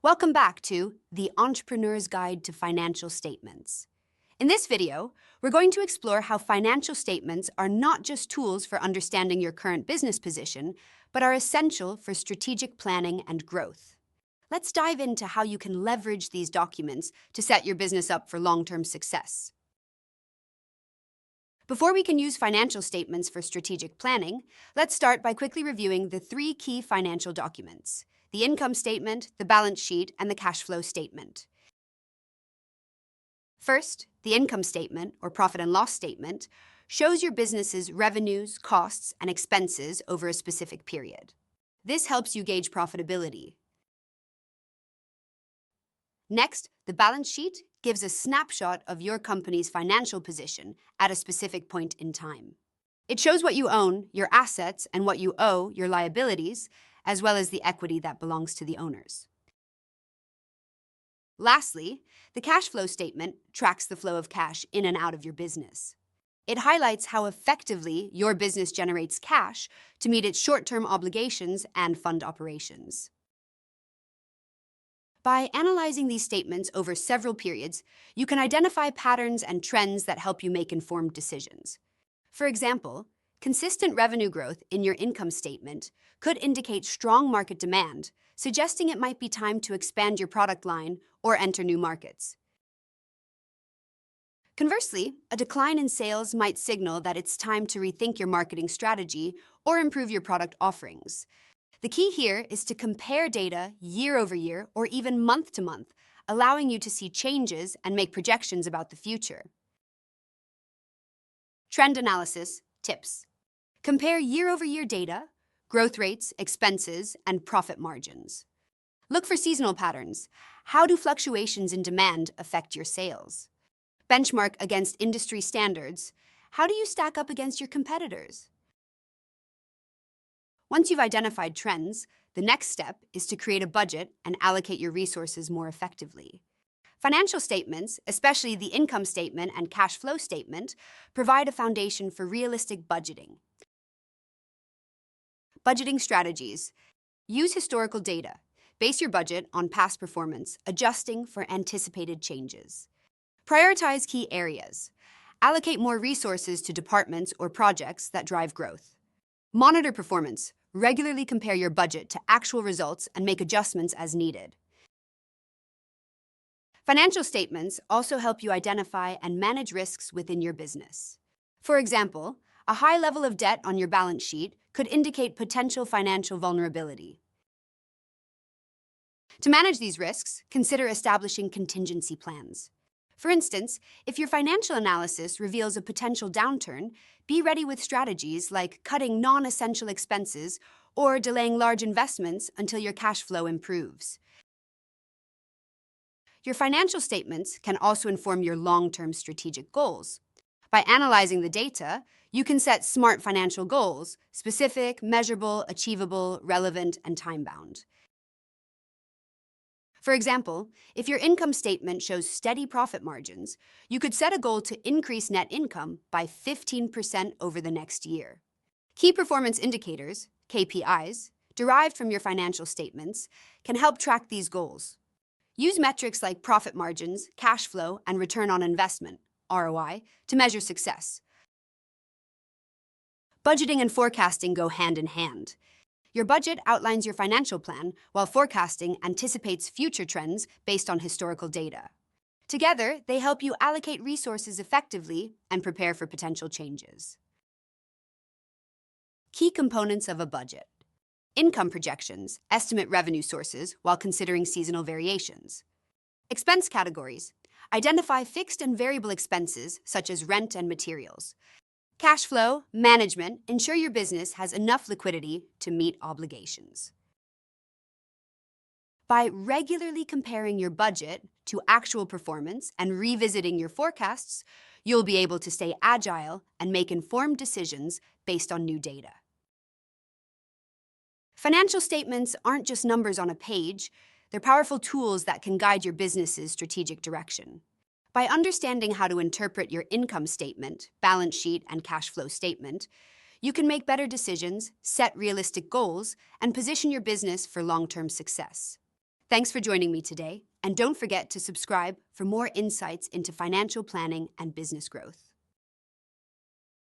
Welcome back to The Entrepreneur's Guide to Financial Statements. In this video, we're going to explore how financial statements are not just tools for understanding your current business position, but are essential for strategic planning and growth. Let's dive into how you can leverage these documents to set your business up for long-term success. Before we can use financial statements for strategic planning, let's start by quickly reviewing the three key financial documents: the income statement, the balance sheet, and the cash flow statement. First, the income statement, or profit and loss statement, shows your business's revenues, costs, and expenses over a specific period. This helps you gauge profitability. Next, the balance sheet gives a snapshot of your company's financial position at a specific point in time. It shows what you own, your assets, and what you owe, your liabilities, as well as the equity that belongs to the owners. Lastly, the cash flow statement tracks the flow of cash in and out of your business. It highlights how effectively your business generates cash to meet its short-term obligations and fund operations. By analyzing these statements over several periods, you can identify patterns and trends that help you make informed decisions. For example, consistent revenue growth in your income statement could indicate strong market demand, suggesting it might be time to expand your product line or enter new markets. Conversely, a decline in sales might signal that it's time to rethink your marketing strategy or improve your product offerings. The key here is to compare data year over year or even month to month, allowing you to see changes and make projections about the future. Trend analysis tips. Compare year-over-year data, growth rates, expenses, and profit margins. Look for seasonal patterns. How do fluctuations in demand affect your sales? Benchmark against industry standards. How do you stack up against your competitors? Once you've identified trends, the next step is to create a budget and allocate your resources more effectively. Financial statements, especially the income statement and cash flow statement, provide a foundation for realistic budgeting. Budgeting strategies. Use historical data. Base your budget on past performance, adjusting for anticipated changes. Prioritize key areas. Allocate more resources to departments or projects that drive growth. Monitor performance. Regularly compare your budget to actual results and make adjustments as needed. Financial statements also help you identify and manage risks within your business. For example, a high level of debt on your balance sheet could indicate potential financial vulnerability. To manage these risks, consider establishing contingency plans. For instance, if your financial analysis reveals a potential downturn, be ready with strategies like cutting non-essential expenses or delaying large investments until your cash flow improves. Your financial statements can also inform your long-term strategic goals. By analyzing the data, you can set smart financial goals: specific, measurable, achievable, relevant, and time-bound. For example, if your income statement shows steady profit margins, you could set a goal to increase net income by 15% over the next year. Key performance indicators, KPIs, derived from your financial statements, can help track these goals. Use metrics like profit margins, cash flow, and return on investment, ROI, to measure success. Budgeting and forecasting go hand in hand. Your budget outlines your financial plan, while forecasting anticipates future trends based on historical data. Together, they help you allocate resources effectively and prepare for potential changes. Key components of a budget. Income projections estimate revenue sources while considering seasonal variations. Expense categories identify fixed and variable expenses such as rent and materials. Cash flow management ensure your business has enough liquidity to meet obligations. By regularly comparing your budget to actual performance and revisiting your forecasts, you'll be able to stay agile and make informed decisions based on new data. Financial statements aren't just numbers on a page, they're powerful tools that can guide your business's strategic direction. By understanding how to interpret your income statement, balance sheet, and cash flow statement, you can make better decisions, set realistic goals, and position your business for long-term success. Thanks for joining me today, and don't forget to subscribe for more insights into financial planning and business growth.